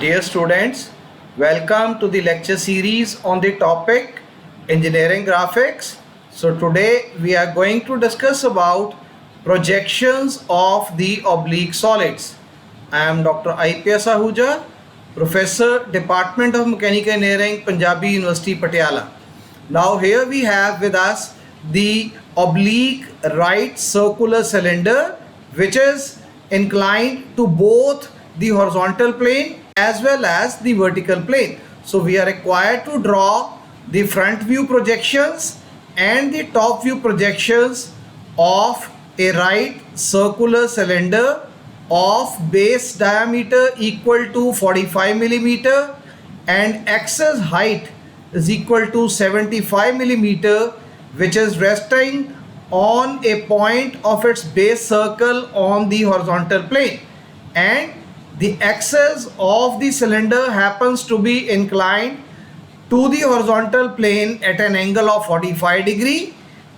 Dear students, welcome to the lecture series on the topic Engineering Graphics. So today we are going to discuss about projections of the oblique solids. I am Dr. IPS Ahuja, Professor, Department of Mechanical Engineering, Punjabi University, Patiala. Now here we have with us the oblique right circular cylinder which is inclined to both the horizontal plane as well as the vertical plane. So we are required to draw the front view projections and the top view projections of a right circular cylinder of base diameter equal to 45 millimeter and axis height is equal to 75 millimeter, which is resting on a point of its base circle on the horizontal plane, and the axis of the cylinder happens to be inclined to the horizontal plane at an angle of 45 degree.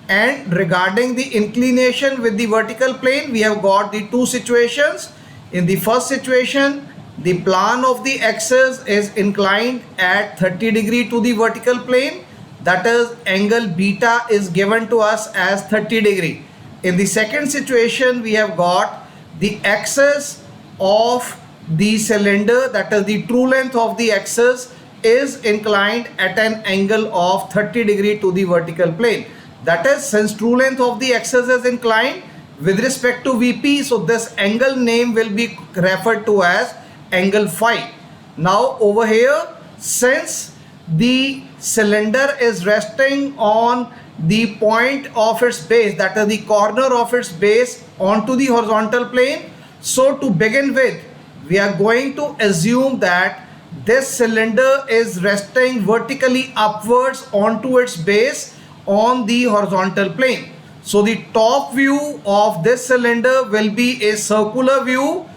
And regarding the inclination with the vertical plane, we have got the two situations. In the first situation, the plane of the axis is inclined at 30 degree to the vertical plane, that is angle beta is given to us as 30 degree. In the second situation, we have got the axis of the cylinder, that is the true length of the axis, is inclined at an angle of 30 degree to the vertical plane. That is, since true length of the axis is inclined with respect to VP, so this angle name will be referred to as angle phi. Now over here, since the cylinder is resting on the point of its base, that is the corner of its base onto the horizontal plane, so to begin with, we are going to assume that this cylinder is resting vertically upwards onto its base on the horizontal plane. So the top view of this cylinder will be a circular view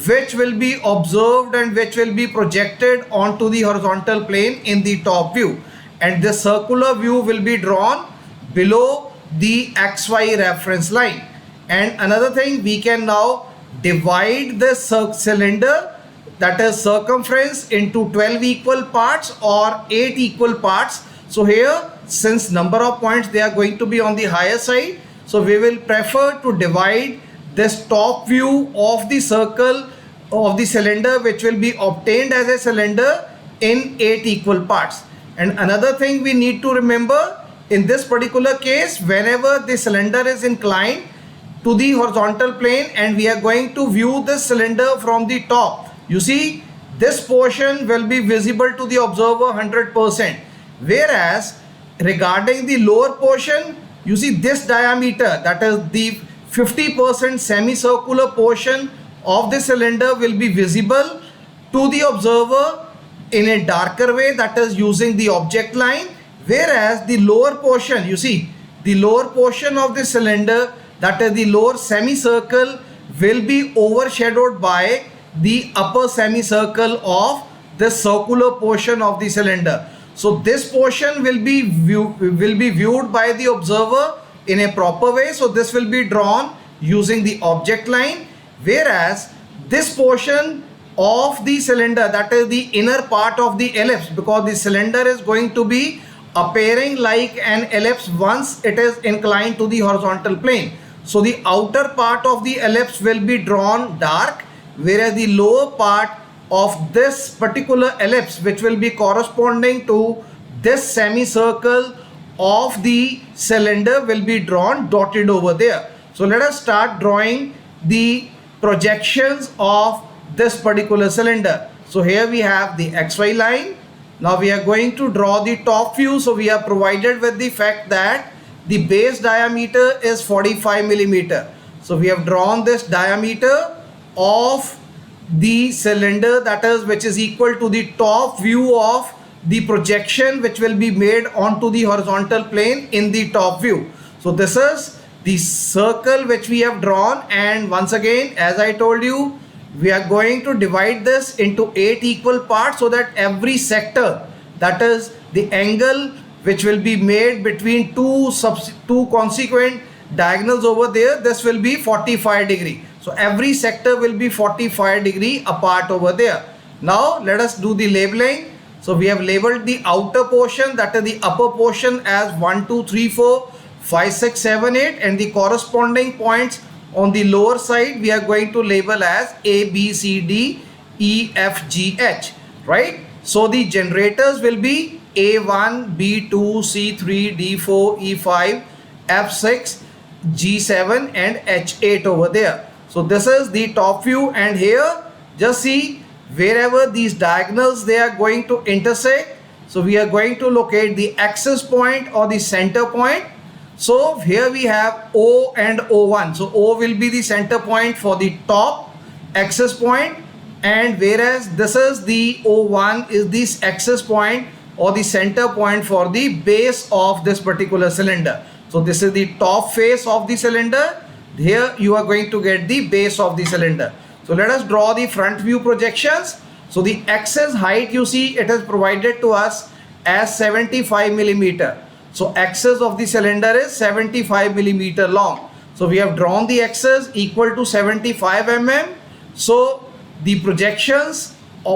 which will be observed and which will be projected onto the horizontal plane in the top view, and this circular view will be drawn below the XY reference line. And another thing, we can now divide this cylinder, that is circumference, into 12 equal parts or 8 equal parts. So here, since number of points they are going to be on the higher side, so we will prefer to divide this top view of the circle of the cylinder, which will be obtained as a cylinder, in 8 equal parts. And another thing we need to remember, in this particular case, whenever the cylinder is inclined to the horizontal plane and we are going to view this cylinder from the top, you see this portion will be visible to the observer 100%, whereas regarding the lower portion, you see this diameter, that is the 50% semicircular portion of the cylinder, will be visible to the observer in a darker way, that is using the object line, whereas the lower portion, you see the lower portion of the cylinder, that is the lower semicircle, will be overshadowed by the upper semicircle of the circular portion of the cylinder. So this portion will be viewed by the observer in a proper way. So this will be drawn using the object line, whereas this portion of the cylinder, that is the inner part of the ellipse, because the cylinder is going to be appearing like an ellipse once it is inclined to the horizontal plane. So the outer part of the ellipse will be drawn dark, whereas the lower part of this particular ellipse, which will be corresponding to this semicircle of the cylinder, will be drawn dotted over there. So let us start drawing the projections of this particular cylinder. So here we have the XY line. Now we are going to draw the top view. So we are provided with the fact that the base diameter is 45 millimeter. So we have drawn this diameter of the cylinder, that is which is equal to the top view of the projection which will be made onto the horizontal plane in the top view. So this is the circle which we have drawn, and once again, as I told you, we are going to divide this into 8 equal parts, so that every sector, that is the angle which will be made between two consequent diagonals over there, this will be 45 degree. So every sector will be 45 degree apart over there. Now let us do the labeling. So we have labeled the outer portion, that is the upper portion, as 1, 2, 3, 4, 5, 6, 7, 8, and the corresponding points on the lower side we are going to label as A, B, C, D, E, F, G, H, right? So the generators will be A1, B2, C3, D4, E5, F6, G7 and H8 over there. So this is the top view, and here just see wherever these diagonals they are going to intersect. So we are going to locate the axis point or the center point. So here we have O and O1. So O will be the center point for the top axis point, and whereas this is the O1 is this axis point or the center point for the base of this particular cylinder. So this is the top face of the cylinder. Here you are going to get the base of the cylinder. So let us draw the front view projections. So the axis height, you see, it is provided to us as 75 millimeter. So axis of the cylinder is 75 millimeter long. So we have drawn the axis equal to 75 mm. So the projections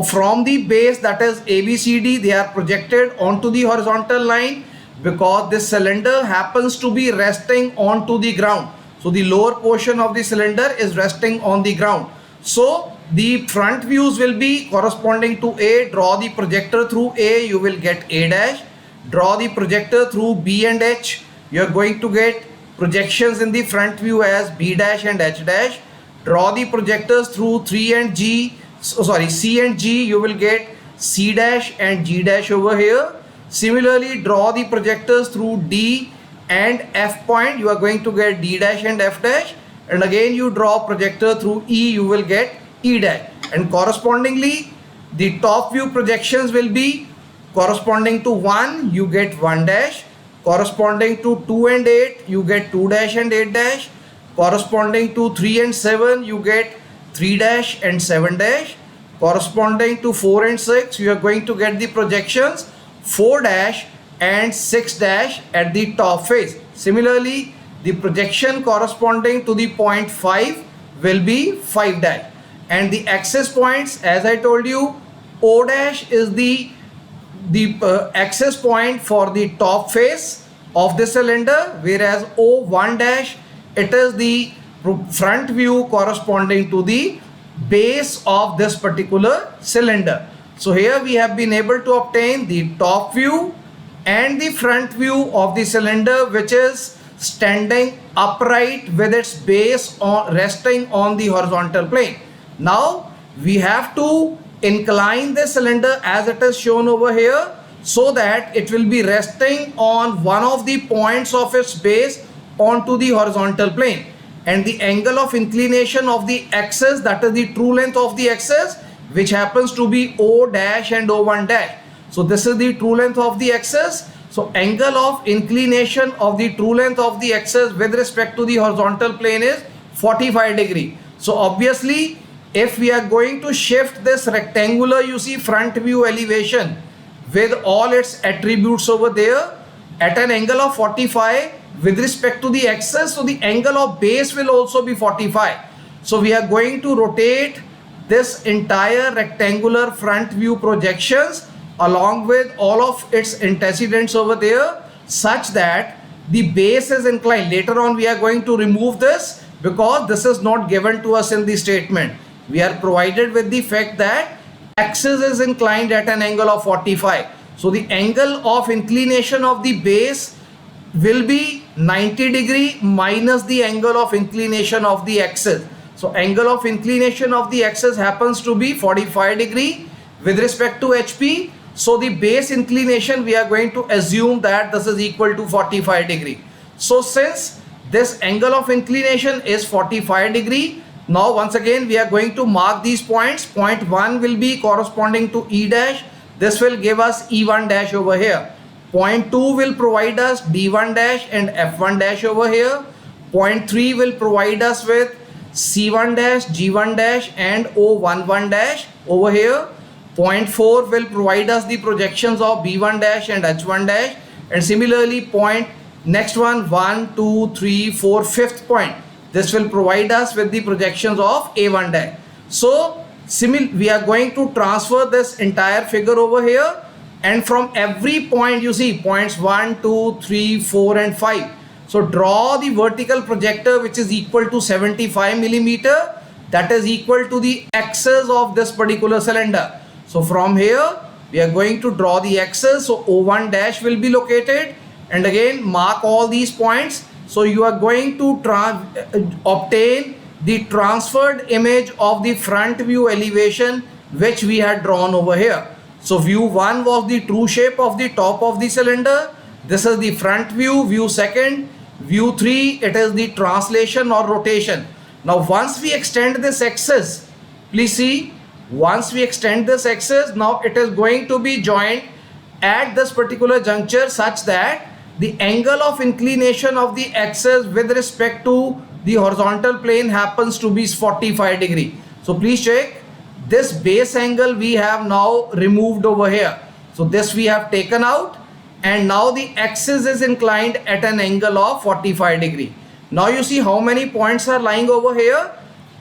from the base, that is ABCD, they are projected onto the horizontal line because this cylinder happens to be resting onto the ground. So the lower portion of the cylinder is resting on the ground. So the front views will be corresponding to A. Draw the projector through A, you will get A dash. Draw the projector through B and H, you are going to get projections in the front view as B dash and H dash. Draw the projectors through C and G, you will get C dash and G dash over here. Similarly, draw the projectors through D and F point, you are going to get D dash and F dash. And again you draw projector through E, you will get E dash. And correspondingly, the top view projections will be corresponding to 1, you get 1 dash. Corresponding to 2 and 8, you get 2 dash and 8 dash. Corresponding to 3 and 7, you get 3 dash and 7 dash. Corresponding to 4 and 6, you are going to get the projections 4 dash and 6 dash at the top face. Similarly, the projection corresponding to the point 5 will be 5 dash. And the axis points, as I told you, O dash is the axis point for the top face of the cylinder, whereas O1 dash, it is the front view corresponding to the base of this particular cylinder. So here we have been able to obtain the top view and the front view of the cylinder, which is standing upright with its base resting on the horizontal plane. Now we have to incline the cylinder as it is shown over here, so that it will be resting on one of the points of its base onto the horizontal plane, and the angle of inclination of the axis, that is the true length of the axis, which happens to be O dash and O1 dash. So this is the true length of the axis. So angle of inclination of the true length of the axis with respect to the horizontal plane is 45 degree. So obviously, if we are going to shift this rectangular, you see, front view elevation with all its attributes over there at an angle of 45 with respect to the axis, so the angle of base will also be 45. So we are going to rotate this entire rectangular front view projections along with all of its antecedents over there, such that the base is inclined. Later on we are going to remove this because this is not given to us in the statement. We are provided with the fact that axis is inclined at an angle of 45. So the angle of inclination of the base will be 90 degree minus the angle of inclination of the axis. So angle of inclination of the axis happens to be 45 degree with respect to HP. So the base inclination, we are going to assume that this is equal to 45 degree. So since this angle of inclination is 45 degree, now once again we are going to mark these points. Point 1 will be corresponding to E dash. This will give us E1 dash over here. Point 2 will provide us D1 dash and F1 dash over here. Point 3 will provide us with C1 dash, G1 dash and O11 dash over here. Point 4 will provide us the projections of B1 dash and H1 dash. And similarly, next one, 1, 2, 3, 4, fifth point. This will provide us with the projections of A1 dash. So we are going to transfer this entire figure over here, and from every point you see points 1, 2, 3, 4 and 5. So draw the vertical projector which is equal to 75 millimeter, that is equal to the axis of this particular cylinder. So from here we are going to draw the axis. So O1 dash will be located, and again mark all these points. So you are going to obtain the transferred image of the front view elevation which we had drawn over here. So view 1 was the true shape of the top of the cylinder. This is the front view. View 2, view 3, it is the translation or rotation. Now once we extend this axis, please see, once we extend this axis, now it is going to be joined at this particular juncture such that the angle of inclination of the axis with respect to the horizontal plane happens to be 45 degree. So please check, this base angle we have now removed over here. So this we have taken out, and now the axis is inclined at an angle of 45 degree. Now you see how many points are lying over here.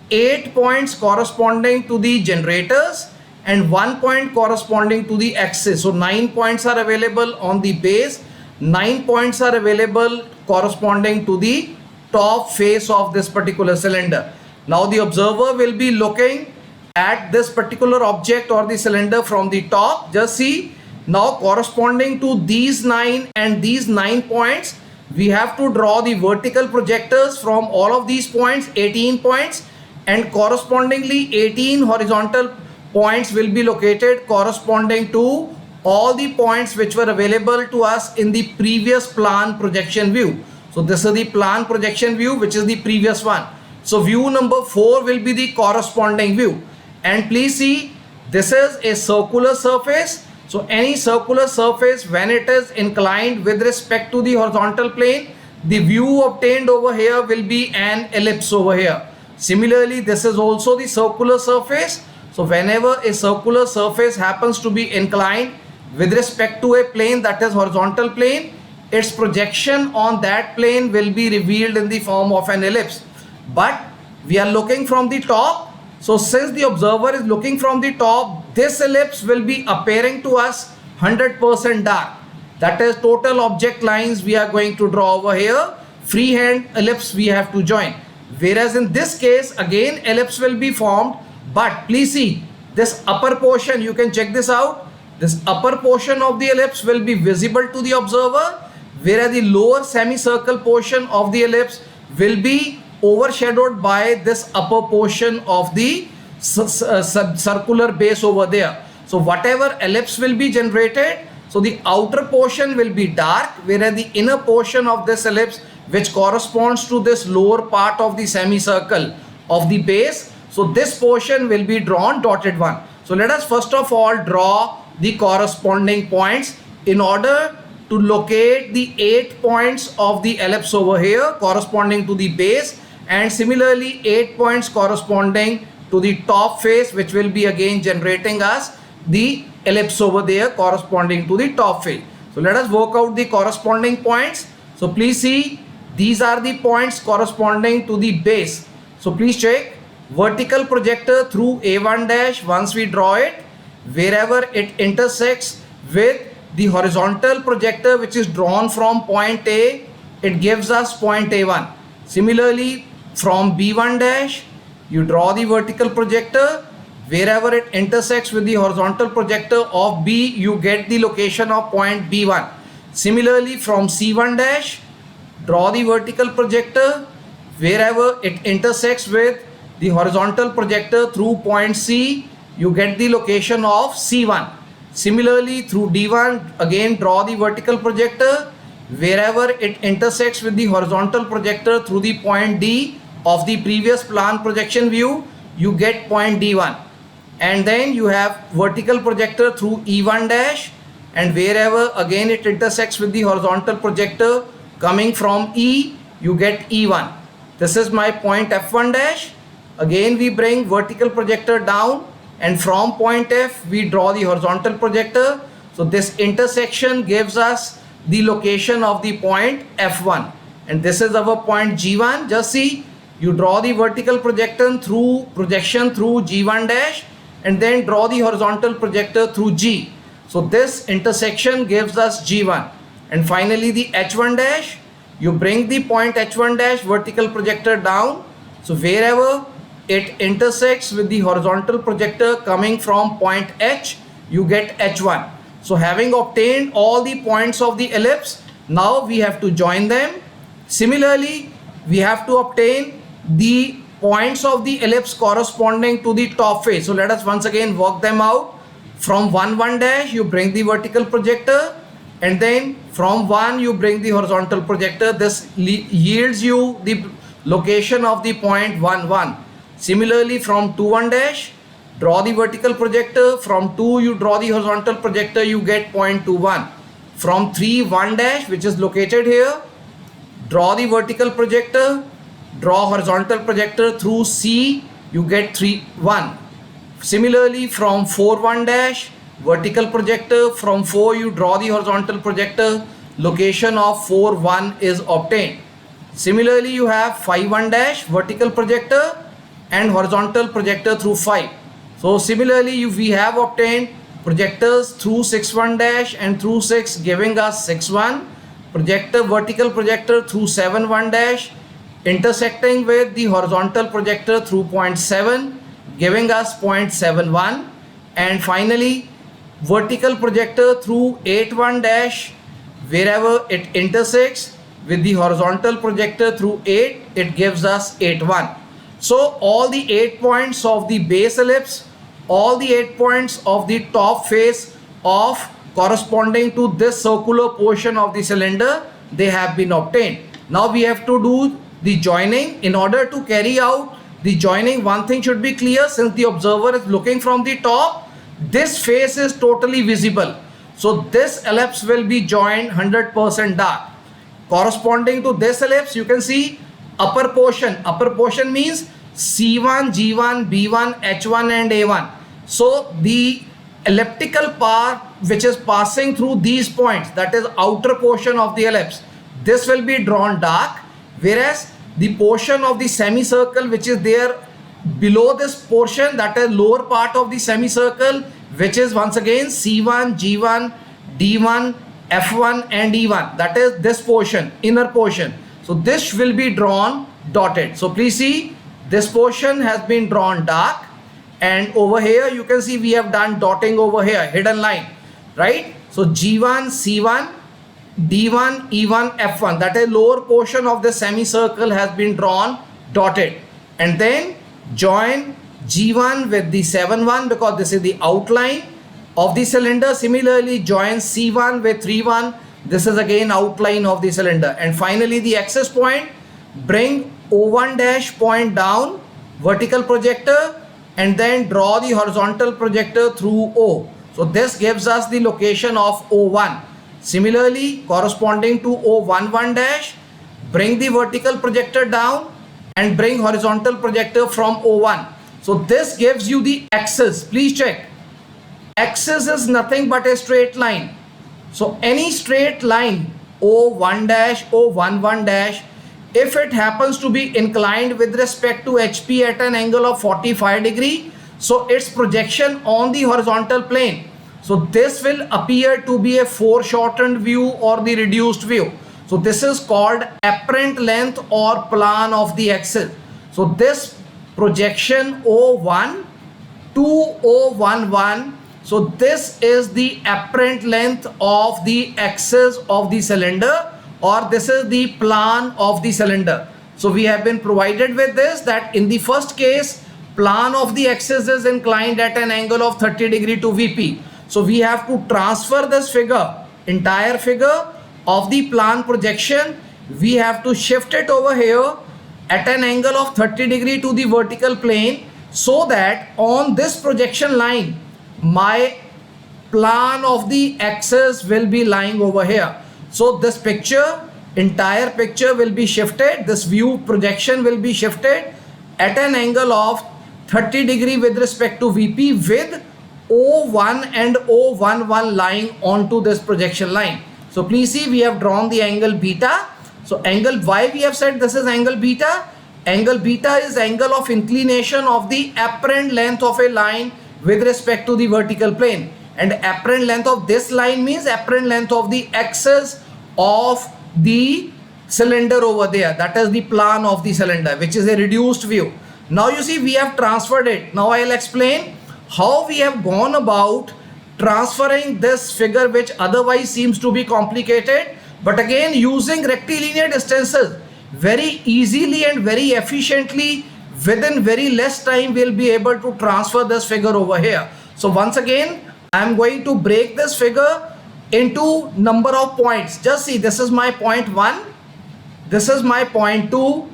8 points corresponding to the generators and 1 point corresponding to the axis. So 9 points are available on the base, 9 points are available corresponding to the top face of this particular cylinder. Now the observer will be looking at this particular object or the cylinder from the top. Just see, now corresponding to these 9 and these 9 points, we have to draw the vertical projectors from all of these points, 18 points, and correspondingly 18 horizontal points will be located corresponding to all the points which were available to us in the previous plan projection view. So this is the plan projection view which is the previous one. So view number 4 will be the corresponding view. And please see, this is a circular surface. So any circular surface, when it is inclined with respect to the horizontal plane, the view obtained over here will be an ellipse over here. Similarly, this is also the circular surface. So whenever a circular surface happens to be inclined with respect to a plane, that is horizontal plane, its projection on that plane will be revealed in the form of an ellipse. But we are looking from the top. So since the observer is looking from the top, this ellipse will be appearing to us 100% dark. That is total object lines we are going to draw over here. Freehand ellipse we have to join. Whereas in this case, again ellipse will be formed. But please see, this upper portion, you can check this out. This upper portion of the ellipse will be visible to the observer, whereas the lower semicircle portion of the ellipse will be overshadowed by this upper portion of the circular base over there. So whatever ellipse will be generated, so the outer portion will be dark, whereas the inner portion of this ellipse, which corresponds to this lower part of the semicircle of the base, so this portion will be drawn dotted one. So let us first of all draw the corresponding points in order to locate the 8 points of the ellipse over here corresponding to the base, and similarly 8 points corresponding to the top face, which will be again generating us the ellipse over there corresponding to the top face. So let us work out the corresponding points. So please see, these are the points corresponding to the base. So please check, vertical projector through A1 dash, once we draw it, wherever it intersects with the horizontal projector which is drawn from point A, it gives us point A1. Similarly, from B1 dash, you draw the vertical projector, wherever it intersects with the horizontal projector of B, you get the location of point B1. Similarly, from C1 dash, draw the vertical projector, wherever it intersects with the horizontal projector through point C, you get the location of C1. Similarly, through D1, again draw the vertical projector, wherever it intersects with the horizontal projector through the point D of the previous plan projection view, you get point D1. And then you have vertical projector through E1 dash, and wherever again it intersects with the horizontal projector coming from E, you get E1. This is my point F1 dash. Again we bring vertical projector down, and from point F we draw the horizontal projector. So this intersection gives us the location of the point F1, and this is our point G1. Just see, you draw the vertical projection through G1 dash, and then draw the horizontal projector through G. So this intersection gives us G1. And finally the H1 dash, you bring the point H1 dash vertical projector down. So wherever it intersects with the horizontal projector coming from point H, you get H1. So having obtained all the points of the ellipse, now we have to join them. Similarly, we have to obtain the points of the ellipse corresponding to the top face. So let us once again work them out. From 1 1 dash you bring the vertical projector, and then from 1 you bring the horizontal projector. This yields you the location of the point 1 1. Similarly, from 2 1 dash draw the vertical projector, from 2 you draw the horizontal projector, you get point 2 1. From 3 1 dash, which is located here, draw the vertical projector, draw horizontal projector through C, you get 3 1. Similarly, from 4 1 dash vertical projector, from 4 you draw the horizontal projector, location of 4 1 is obtained. Similarly, you have 5 1 dash vertical projector and horizontal projector through 5. So similarly, we have obtained projectors through 6 1 dash and through 6, giving us 6 1. Vertical projector through 7 1 dash intersecting with the horizontal projector through point 7, giving us point 7 1. And finally, vertical projector through 8 1 dash, wherever it intersects with the horizontal projector through 8, it gives us 8 1. So all the 8 points of the base ellipse, all the 8 points of the top face of corresponding to this circular portion of the cylinder, they have been obtained. Now we have to do the joining. In order to carry out the joining, one thing should be clear. Since the observer is looking from the top, this face is totally visible. So this ellipse will be joined 100% dark. Corresponding to this ellipse, you can see upper portion. Upper portion means C1, G1, B1, H1 and A1. So the elliptical part which is passing through these points, that is outer portion of the ellipse, this will be drawn dark, whereas the portion of the semicircle which is there below this portion, that is lower part of the semicircle, which is once again C1, G1, D1, F1 and E1, that is this portion, inner portion. So this will be drawn dotted. So please see, this portion has been drawn dark, and over here you can see we have done dotting over here, hidden line, right? So G1, C1, D1, E1, F1, that is lower portion of the semicircle has been drawn dotted. And then join G1 with the 7 1 because this is the outline of the cylinder. Similarly, join C1 with 3 1. This is again outline of the cylinder. And finally the access point, bring O1 dash point down, vertical projector, and then draw the horizontal projector through O. So this gives us the location of O1. Similarly, corresponding to O1 1 dash, bring the vertical projector down and bring horizontal projector from O1. So this gives you the axis. Please check. Axis is nothing but a straight line. So any straight line O1 dash, O1 1 dash, if it happens to be inclined with respect to HP at an angle of 45 degree, so its projection on the horizontal plane, so this will appear to be a foreshortened view or the reduced view. So this is called apparent length or plan of the axis. So this projection O1 to O11, so this is the apparent length of the axis of the cylinder, or this is the plan of the cylinder. So we have been provided with this, that in the first case plan of the axis is inclined at an angle of 30 degree to VP. So we have to transfer this figure, entire figure of the plan projection, we have to shift it over here at an angle of 30 degree to the vertical plane, so that on this projection line my plan of the axis will be lying over here. So this picture, entire picture will be shifted, this view projection will be shifted at an angle of 30 degree with respect to VP, with O1 and O11 lying onto this projection line. So please see, we have drawn the angle beta. So angle, why we have said this is angle beta? Angle beta is angle of inclination of the apparent length of a line with respect to the vertical plane, and apparent length of this line means apparent length of the axis of the cylinder over there, that is the plan of the cylinder, which is a reduced view. Now you see we have transferred it. Now I'll explain how we have gone about transferring this figure, which otherwise seems to be complicated, but again using rectilinear distances very easily and very efficiently within very less time we'll be able to transfer this figure over here. So once again I'm going to break this figure into number of points. Just see, this is my point 1, this is my point 2,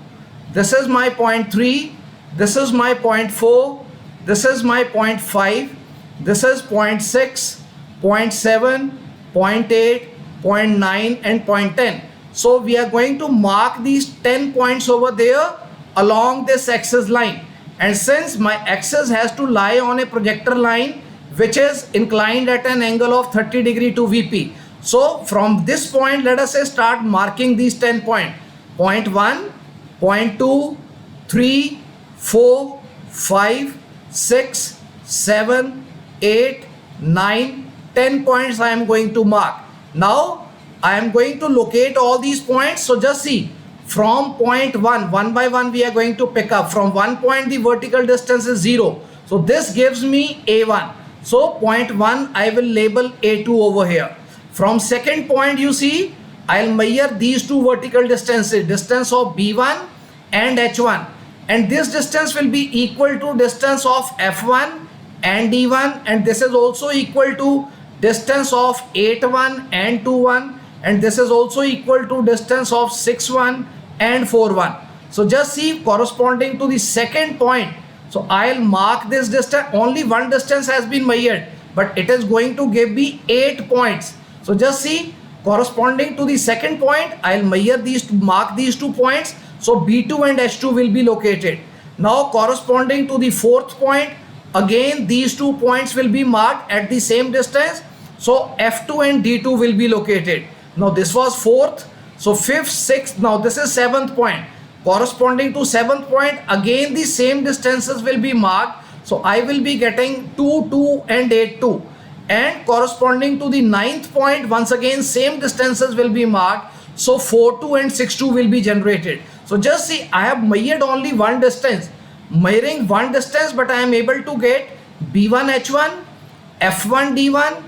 this is my point 3, this is my point 4, this is my point 5, this is point 6, point 7, point 8, point 9 and point 10. So we are going to mark these 10 points over there along this axis line, and since my axis has to lie on a projector line which is inclined at an angle of 30 degree to VP, so from this point let us say start marking these 10 points. Point 1, point 2, 3, 4, 5, 6, 7, 8, 9, 10 points I am going to mark. Now I am going to locate all these points. So just see, from point 1, one by one we are going to pick up. From one point the vertical distance is 0. So this gives me A1. So point 1 I will label A2 over here. From second point you see I'll measure these two vertical distances, distance of B1 and H1. And this distance will be equal to distance of F1 and D1, and this is also equal to distance of 8-1 and 2-1, and this is also equal to distance of 6-1 and 4-1. So just see, corresponding to the second point, so I'll mark this distance. Only one distance has been measured, but it is going to give me 8 points. So just see, corresponding to the second point, I'll measure these, mark these 2 points. So B2 and H2 will be located. Now corresponding to the fourth point, again these 2 points will be marked at the same distance. So F2 and D2 will be located. Now this was fourth, so fifth, sixth, now this is seventh point. Corresponding to seventh point, again the same distances will be marked. So I will be getting 2, 2 and 8, 2. And corresponding to the ninth point, once again same distances will be marked. So 4, 2 and 6, 2 will be generated. So just see, I have measured only one distance, measuring one distance, but I am able to get B1 H1, F1 D1,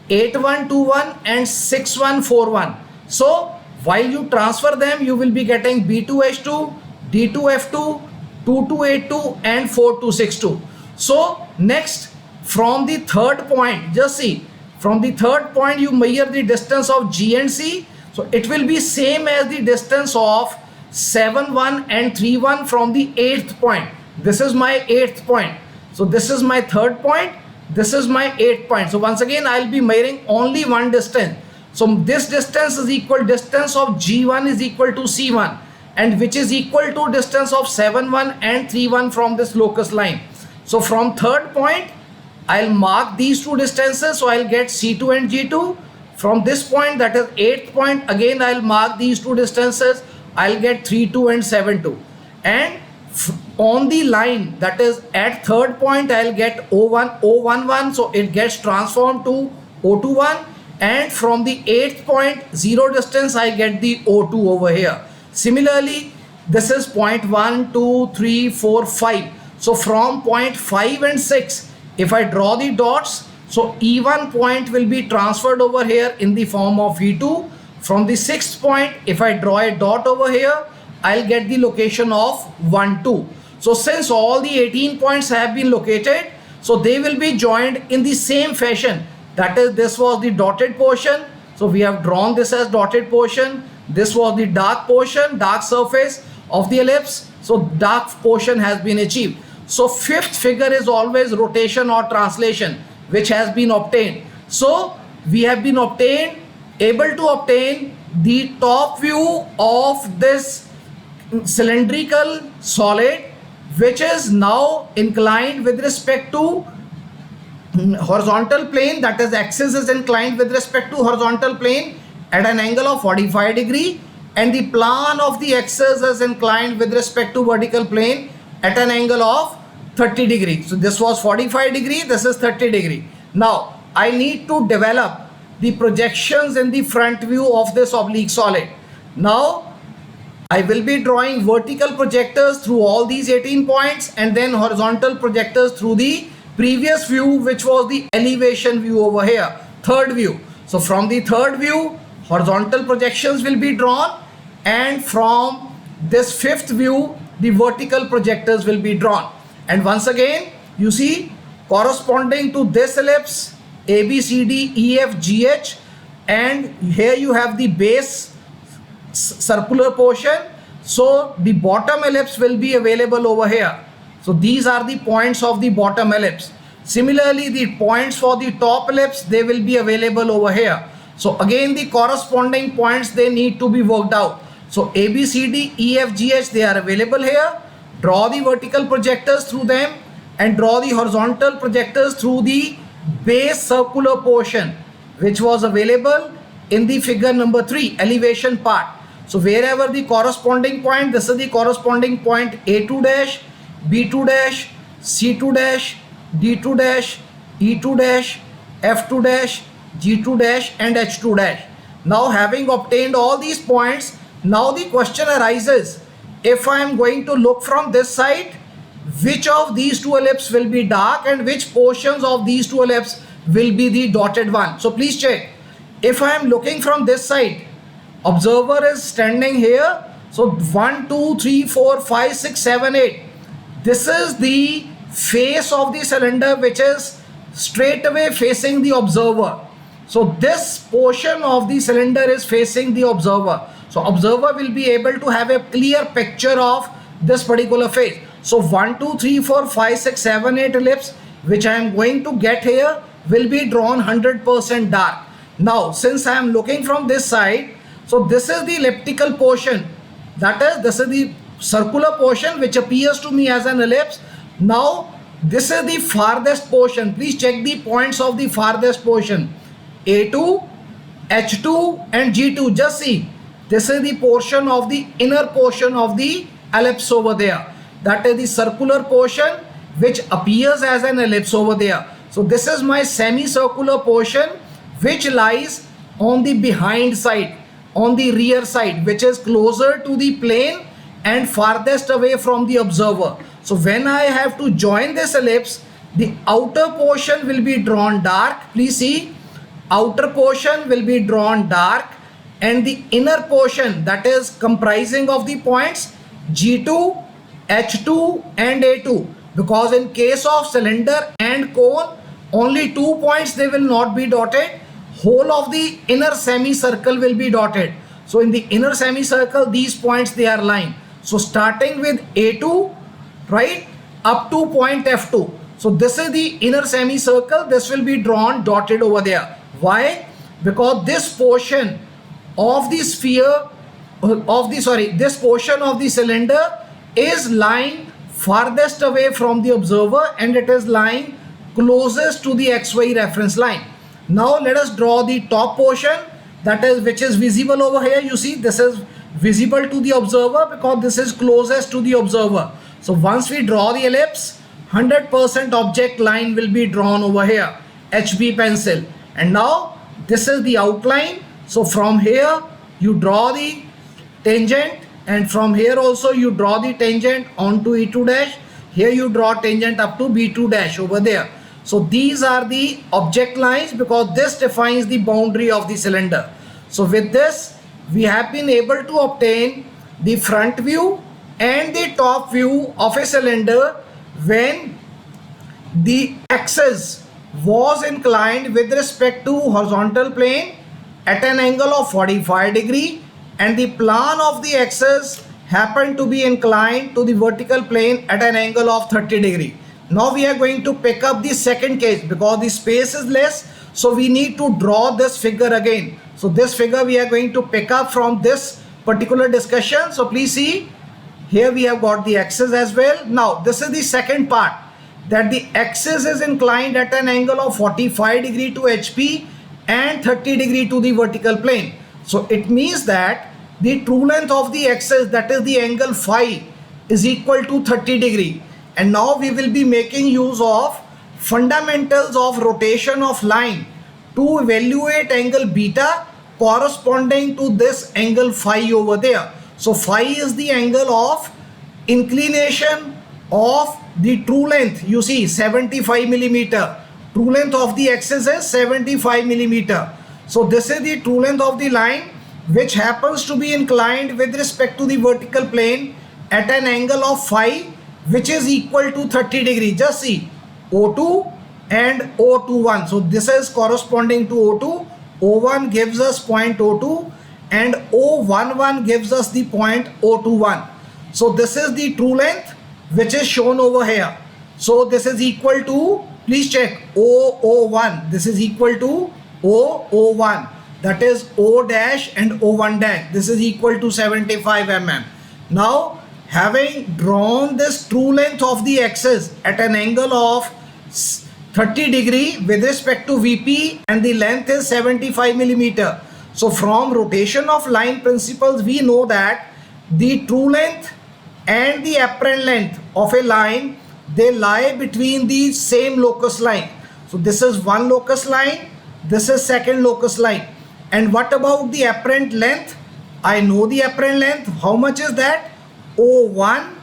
8-1 2-1 and 6-1 4-1. So while you transfer them, you will be getting B2 H2, D2 F2, 2 2 8 2 and 4 2 6 2. So next, from the third point, just see, from the third point you measure the distance of G and C. So it will be same as the distance of 7-1 and 3-1 from the 8th point. This is my 8th point. So this is my third point. This is my 8th point. So once again I will be measuring only one distance. So this distance is equal, distance of G1 is equal to C1, and which is equal to distance of 7-1 and 3-1 from this locus line. So from third point I'll mark these two distances. So I'll get C2 and G2. From this point, that is 8th point, again I'll mark these two distances. I'll get 3 2 and 7 2. And on the line, that is at third point, I'll get O1 O11. So it gets transformed to O21. And from the 8th point, 0 distance, I get the O2 over here. Similarly, this is point 1 2 3 4 5. So from point 5 and 6, if I draw the dots, so E1 point will be transferred over here in the form of E2. From the 6th point, if I draw a dot over here, I'll get the location of 1 2. So since all the 18 points have been located, so they will be joined in the same fashion. That is, this was the dotted portion. So we have drawn this as dotted portion. This was the dark portion, dark surface of the ellipse. So dark portion has been achieved. So fifth figure is always rotation or translation, which has been obtained. So we have been able to obtain the top view of this cylindrical solid, which is now inclined with respect to horizontal plane, that is axis is inclined with respect to horizontal plane at an angle of 45 degree, and the plan of the axis is inclined with respect to vertical plane at an angle of 30 degree. So this was 45 degree, this is 30 degree. Now I need to develop the projections in the front view of this oblique solid. Now I will be drawing vertical projectors through all these 18 points and then horizontal projectors through the previous view, which was the elevation view over here, third view. So from the third view, horizontal projections will be drawn, and from this fifth view, the vertical projectors will be drawn. And once again, you see, corresponding to this ellipse, A, B, C, D, E, F, G, H, and here you have the base circular portion. So the bottom ellipse will be available over here. So these are the points of the bottom ellipse. Similarly, the points for the top ellipse, they will be available over here. So again, the corresponding points, they need to be worked out. So A, B, C, D, E, F, G, H, they are available here. Draw the vertical projectors through them and draw the horizontal projectors through the base circular portion, which was available in the figure number 3, elevation part. So wherever the corresponding point, this is the corresponding point A2 dash, B2 dash, C2 dash, D2 dash, E2 dash, F2 dash, G2 dash and H2 dash. Now having obtained all these points, now the question arises, if I am going to look from this side, which of these two ellipses will be dark and which portions of these two ellipses will be the dotted one. So please check. If I am looking from this side, observer is standing here. So 1, 2, 3, 4, 5, 6, 7, 8. This is the face of the cylinder which is straight away facing the observer. So this portion of the cylinder is facing the observer. So observer will be able to have a clear picture of this particular face. So 1, 2, 3, 4, 5, 6, 7, 8 ellipse which I am going to get here will be drawn 100% dark. Now since I am looking from this side, so this is the elliptical portion, that is, this is the circular portion which appears to me as an ellipse. Now this is the farthest portion. Please check the points of the farthest portion, A2, H2 and G2. Just see, this is the portion of the inner portion of the ellipse over there. That is the circular portion which appears as an ellipse over there. So this is my semicircular portion which lies on the behind side, on the rear side, which is closer to the plane and farthest away from the observer. So when I have to join this ellipse, the outer portion will be drawn dark. Please see, outer portion will be drawn dark and the inner portion, that is comprising of the points G2, H2 and A2, because in case of cylinder and cone, only 2 points they will not be dotted. Whole of the inner semicircle will be dotted. So in the inner semicircle, these points they are lying. So starting with A2, right, up to point F2. So this is the inner semicircle. This will be drawn dotted over there. Why? Because this portion of the sphere, this portion of the cylinder is lying farthest away from the observer and it is lying closest to the XY reference line. Now let us draw the top portion, that is, which is visible over here. You see, this is visible to the observer because this is closest to the observer. So once we draw the ellipse, 100% object line will be drawn over here, HB pencil. And now this is the outline. So from here you draw the tangent and from here also you draw the tangent onto E2 dash. Here you draw tangent up to B2 dash over there. So these are the object lines because this defines the boundary of the cylinder. So with this we have been able to obtain the front view and the top view of a cylinder when the axis was inclined with respect to horizontal plane at an angle of 45 degree and the plan of the axis happened to be inclined to the vertical plane at an angle of 30 degree. Now we are going to pick up the second case because the space is less, so we need to draw this figure again. So this figure we are going to pick up from this particular discussion. So please see, here we have got the axis as well. Now this is the second part, that the axis is inclined at an angle of 45 degree to HP and 30 degree to the vertical plane. So it means that the true length of the axis, that is the angle phi, is equal to 30 degree. and now we will be making use of fundamentals of rotation of line to evaluate angle beta corresponding to this angle phi over there. So phi is the angle of inclination of the true length. You see 75 millimeter. True length of the axis is 75 millimeter. So this is the true length of the line which happens to be inclined with respect to the vertical plane at an angle of phi which is equal to 30 degree. Just see O2 and O21. So this is corresponding to O2. O1 gives us point O2 and O11 gives us the point O21. So this is the true length which is shown over here. So this is equal to, please check, O01. This is equal to O01. That is O dash and O1 dash. This is equal to 75 mm. Now, having drawn this true length of the axis at an angle of 30 degree with respect to VP and the length is 75 millimeter. So from rotation of line principles, we know that the true length and the apparent length of a line, they lie between the same locus line. So this is one locus line, this is second locus line. And what about the apparent length? I know the apparent length. How much is that? O1,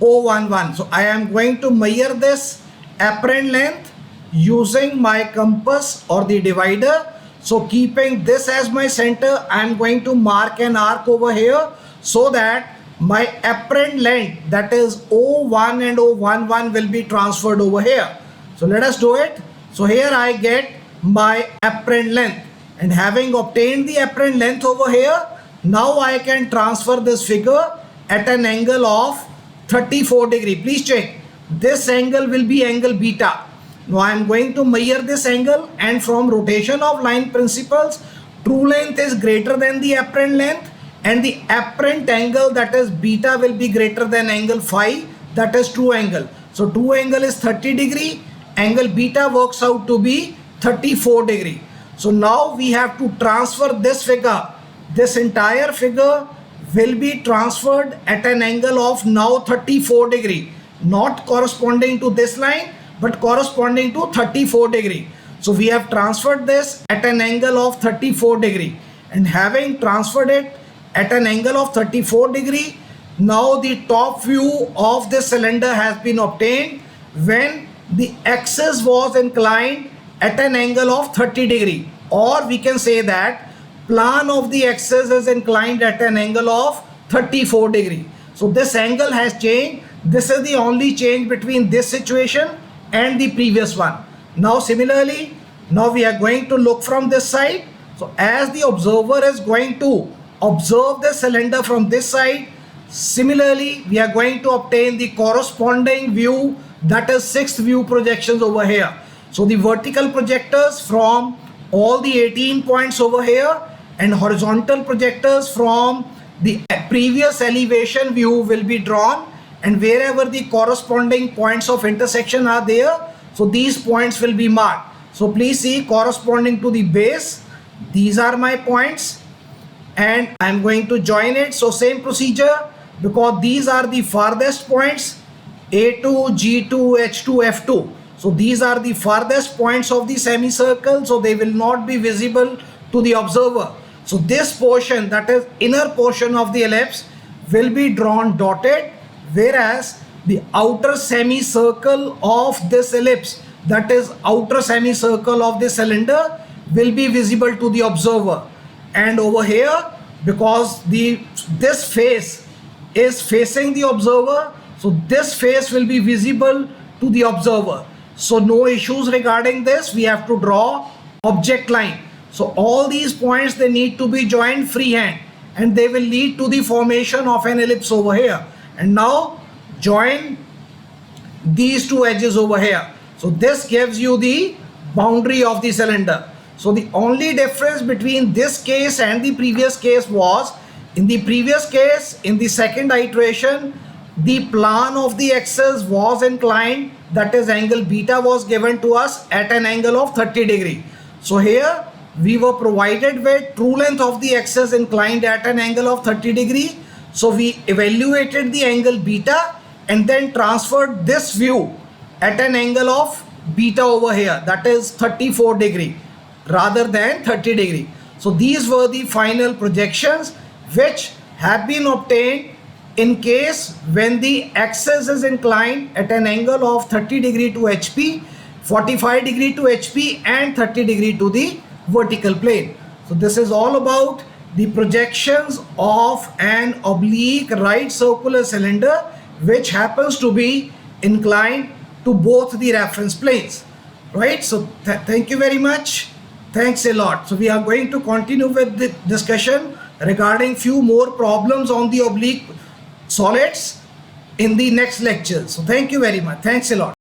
O11. So I am going to measure this apparent length using my compass or the divider. So keeping this as my center, I am going to mark an arc over here so that my apparent length, that is O1 and O11, will be transferred over here. So let us do it. So here I get my apparent length, and having obtained the apparent length over here, now I can transfer this figure at an angle of 34 degree. Please check, this angle will be angle beta. Now I am going to measure this angle, and from rotation of line principles, true length is greater than the apparent length and the apparent angle, that is beta, will be greater than angle phi, that is true angle. So true angle is 30 degree, angle beta works out to be 34 degree. So now we have to transfer this figure. This entire figure will be transferred at an angle of now 34 degree, not corresponding to this line but corresponding to 34 degree. So we have transferred this at an angle of 34 degree, and having transferred it at an angle of 34 degree, now the top view of this cylinder has been obtained when the axis was inclined at an angle of 30 degree, or we can say that plan of the axis is inclined at an angle of 34 degree. So this angle has changed. This is the only change between this situation and the previous one. Now similarly, now we are going to look from this side. So as the observer is going to observe the cylinder from this side, similarly we are going to obtain the corresponding view, that is sixth view projections over here. So the vertical projectors from all the 18 points over here and horizontal projectors from the previous elevation view will be drawn, and wherever the corresponding points of intersection are there, so these points will be marked. So please see, corresponding to the base, these are my points, and I am going to join it. So same procedure, because these are the farthest points, A2, G2, H2, F2. So these are the farthest points of the semicircle, so they will not be visible to the observer. So this portion, that is inner portion of the ellipse, will be drawn dotted, whereas the outer semicircle of this ellipse, that is outer semicircle of the cylinder, will be visible to the observer. And over here, because this face is facing the observer, so this face will be visible to the observer. So no issues regarding this. We have to draw object line. So all these points, they need to be joined freehand, and they will lead to the formation of an ellipse over here. And now join these two edges over here. So this gives you the boundary of the cylinder. So the only difference between this case and the previous case was, in the previous case, in the second iteration, the plan of the axis was inclined, that is angle beta was given to us at an angle of 30 degree. So here we were provided with true length of the axis inclined at an angle of 30 degree. So we evaluated the angle beta and then transferred this view at an angle of beta over here, that is 34 degree rather than 30 degree. So these were the final projections which have been obtained in case when the axis is inclined at an angle of 30 degree to HP, 45 degree to HP and 30 degree to the vertical plane. So this is all about the projections of an oblique right circular cylinder which happens to be inclined to both the reference planes, right? So thank you very much. Thanks a lot. So we are going to continue with the discussion regarding few more problems on the oblique solids in the next lecture. So thank you very much. Thanks a lot.